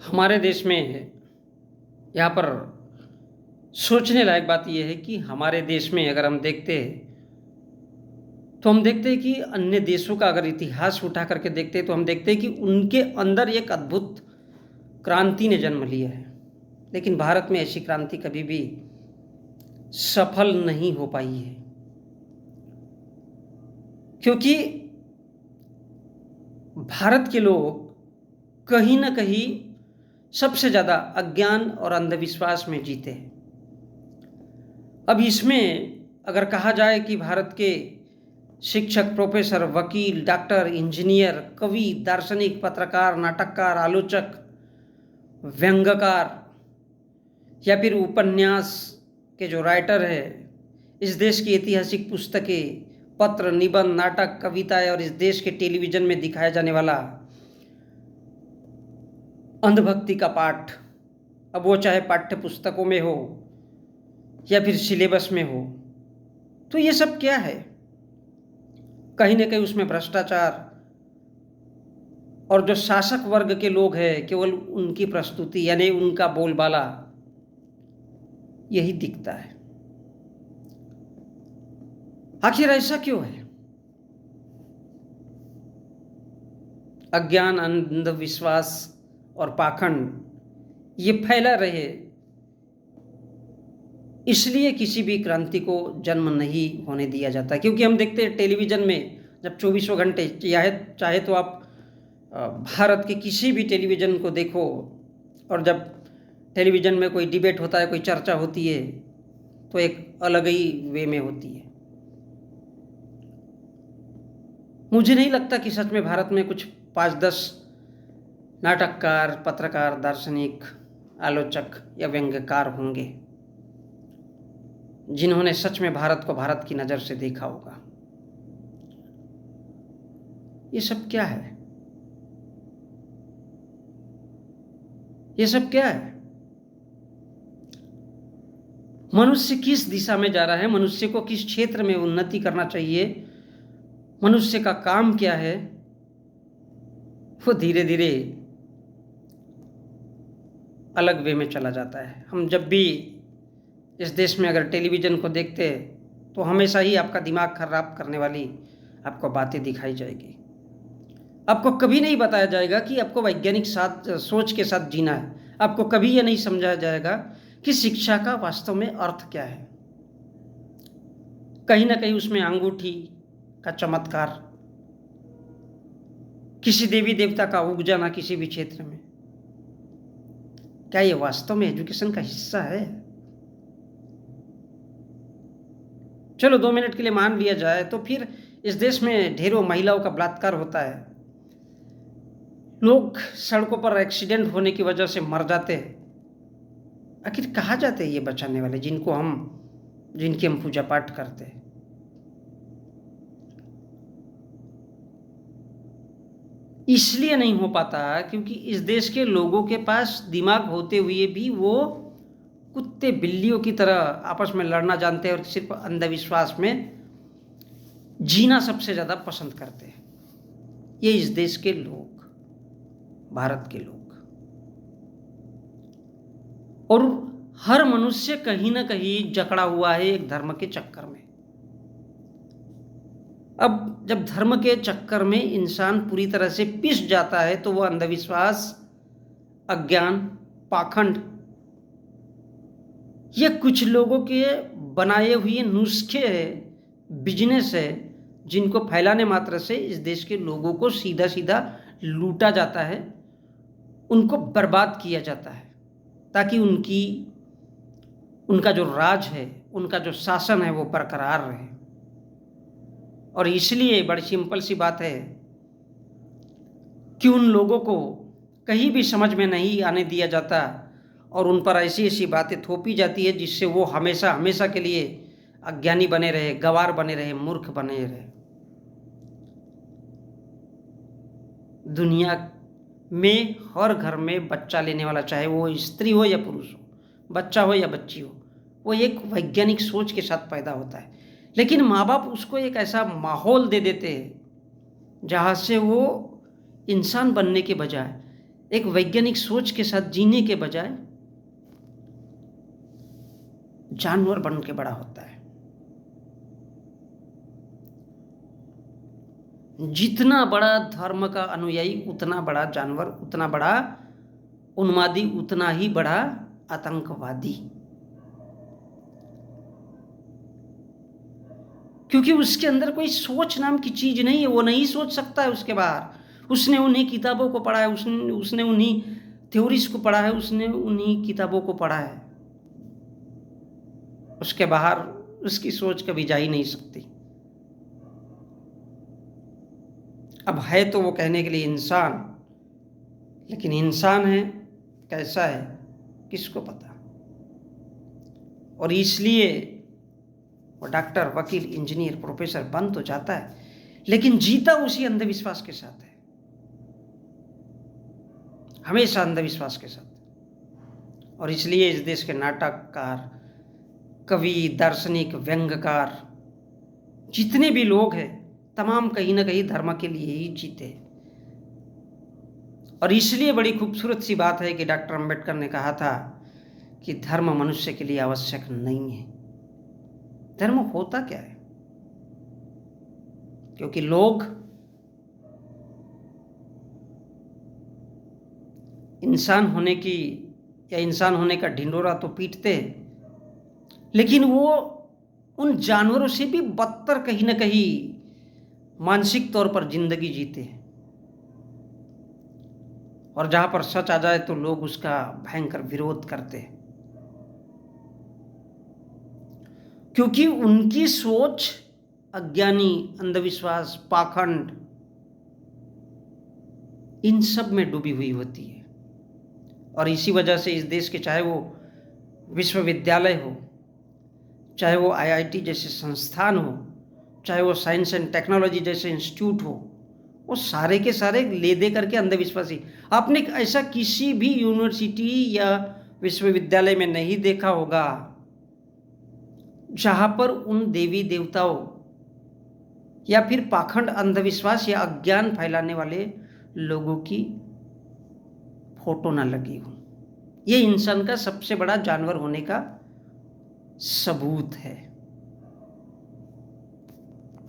हमारे देश में यहाँ पर सोचने लायक बात यह है कि हमारे देश में अगर हम देखते हैं तो हम देखते हैं कि अन्य देशों का अगर इतिहास उठा करके देखते हैं तो हम देखते हैं कि उनके अंदर एक अद्भुत क्रांति ने जन्म लिया है। लेकिन भारत में ऐसी क्रांति कभी भी सफल नहीं हो पाई है, क्योंकि भारत के लोग कहीं ना कहीं सबसे ज़्यादा अज्ञान और अंधविश्वास में जीते हैं। अब इसमें अगर कहा जाए कि भारत के शिक्षक, प्रोफेसर, वकील, डॉक्टर, इंजीनियर, कवि, दार्शनिक, पत्रकार, नाटककार, आलोचक, व्यंग्यकार या फिर उपन्यास के जो राइटर है, इस देश की ऐतिहासिक पुस्तकें, पत्र, निबंध, नाटक, कविताएं और इस देश के टेलीविज़न में दिखाया जाने वाला अंधभक्ति का पाठ, अब वो चाहे पाठ्य पुस्तकों में हो या फिर सिलेबस में हो, तो ये सब क्या है? कहीं ना कहीं उसमें भ्रष्टाचार और जो शासक वर्ग के लोग हैं केवल उनकी प्रस्तुति यानी उनका बोलबाला यही दिखता है। आखिर ऐसा क्यों है? अज्ञान, अंधविश्वास और पाखंड ये फैला रहे, इसलिए किसी भी क्रांति को जन्म नहीं होने दिया जाता। क्योंकि हम देखते हैं टेलीविज़न में जब 24 घंटे चाहे तो आप भारत के किसी भी टेलीविज़न को देखो, और जब टेलीविज़न में कोई डिबेट होता है, कोई चर्चा होती है, तो एक अलग ही वे में होती है। मुझे नहीं लगता कि सच में भारत में कुछ 5-10 नाटककार, पत्रकार, दार्शनिक, आलोचक या व्यंग्यकार होंगे जिन्होंने सच में भारत को भारत की नज़र से देखा होगा। ये सब क्या है? ये सब क्या है? मनुष्य किस दिशा में जा रहा है? मनुष्य को किस क्षेत्र में उन्नति करना चाहिए? मनुष्य का काम क्या है? वो धीरे धीरे अलग वे में चला जाता है। हम जब भी इस देश में अगर टेलीविज़न को देखते हैं तो हमेशा ही आपका दिमाग खराब करने वाली आपको बातें दिखाई जाएगी। आपको कभी नहीं बताया जाएगा कि आपको वैज्ञानिक सोच के साथ जीना है। आपको कभी यह नहीं समझाया जाएगा कि शिक्षा का वास्तव में अर्थ क्या है। कहीं ना कहीं उसमें अंगूठी का चमत्कार, किसी देवी देवता का उग जाना किसी भी क्षेत्र में, क्या ये वास्तव में एजुकेशन का हिस्सा है? चलो 2 मिनट के लिए मान लिया जाए तो फिर इस देश में ढेरों महिलाओं का बलात्कार होता है, लोग सड़कों पर एक्सीडेंट होने की वजह से मर जाते हैं। आखिर कहाँ जाते हैं ये बचाने वाले जिनकी हम पूजा पाठ करते हैं? इसलिए नहीं हो पाता क्योंकि इस देश के लोगों के पास दिमाग होते हुए भी वो कुत्ते बिल्लियों की तरह आपस में लड़ना जानते हैं और सिर्फ अंधविश्वास में जीना सबसे ज़्यादा पसंद करते हैं। ये इस देश के लोग, भारत के लोग, और हर मनुष्य कहीं ना कहीं जकड़ा हुआ है एक धर्म के चक्कर में। अब जब धर्म के चक्कर में इंसान पूरी तरह से पिस जाता है तो वह अंधविश्वास, अज्ञान, पाखंड, ये कुछ लोगों के बनाए हुए नुस्खे हैं, बिजनेस है, जिनको फैलाने मात्र से इस देश के लोगों को सीधा सीधा लूटा जाता है, उनको बर्बाद किया जाता है, ताकि उनका जो राज है, उनका जो शासन है वो बरकरार रहे। और इसलिए बड़ी सिंपल सी बात है कि उन लोगों को कहीं भी समझ में नहीं आने दिया जाता और उन पर ऐसी ऐसी बातें थोपी जाती है जिससे वो हमेशा हमेशा के लिए अज्ञानी बने रहे, गंवार बने रहे, मूर्ख बने रहे। दुनिया में हर घर में बच्चा लेने वाला, चाहे वो स्त्री हो या पुरुष हो, बच्चा हो या बच्ची हो, वो एक वैज्ञानिक सोच के साथ पैदा होता है। लेकिन माँ बाप उसको एक ऐसा माहौल दे देते हैं जहाँ से वो इंसान बनने के बजाय एक वैज्ञानिक सोच के साथ जीने के बजाय जानवर बन के बड़ा होता है। जितना बड़ा धर्म का अनुयायी उतना बड़ा जानवर, उतना बड़ा उन्मादी, उतना ही बड़ा आतंकवादी, क्योंकि उसके अंदर कोई सोच नाम की चीज नहीं है। वो नहीं सोच सकता है उसके बाहर। उसने उन्हीं किताबों को पढ़ा है, उसने उन्हीं थ्योरीज को पढ़ा है, उसने उन्हीं किताबों को पढ़ा है। उसके बाहर उसकी सोच कभी जा ही नहीं सकती। अब है तो वो कहने के लिए इंसान, लेकिन इंसान है कैसा है किसको पता। और इसलिए वो डॉक्टर, वकील, इंजीनियर, प्रोफेसर बन तो जाता है, लेकिन जीता उसी अंधविश्वास के साथ है, हमेशा अंधविश्वास के साथ। और इसलिए इस देश के नाटककार, कवि, दार्शनिक, व्यंग्यकार, जितने भी लोग हैं, तमाम कहीं ना कहीं धर्म के लिए ही जीते। और इसलिए बड़ी खूबसूरत सी बात है कि डॉक्टर अंबेडकर ने कहा था कि धर्म मनुष्य के लिए आवश्यक नहीं है। धर्म होता क्या है? क्योंकि लोग इंसान होने की या इंसान होने का ढिंढोरा तो पीटते हैं, लेकिन वो उन जानवरों से भी बदतर कहीं ना कहीं मानसिक तौर पर जिंदगी जीते हैं। और जहां पर सच आ जाए तो लोग उसका भयंकर विरोध करते हैं, क्योंकि उनकी सोच अज्ञानी, अंधविश्वास, पाखंड, इन सब में डूबी हुई होती है। और इसी वजह से इस देश के, चाहे वो विश्वविद्यालय हो, चाहे वो आईआईटी जैसे संस्थान हो, चाहे वो साइंस एंड टेक्नोलॉजी जैसे इंस्टीट्यूट हो, वो सारे के सारे ले दे करके अंधविश्वासी। आपने ऐसा किसी भी यूनिवर्सिटी या विश्वविद्यालय में नहीं देखा होगा जहां पर उन देवी देवताओं या फिर पाखंड, अंधविश्वास या अज्ञान फैलाने वाले लोगों की फोटो ना लगी हो। ये इंसान का सबसे बड़ा जानवर होने का सबूत है।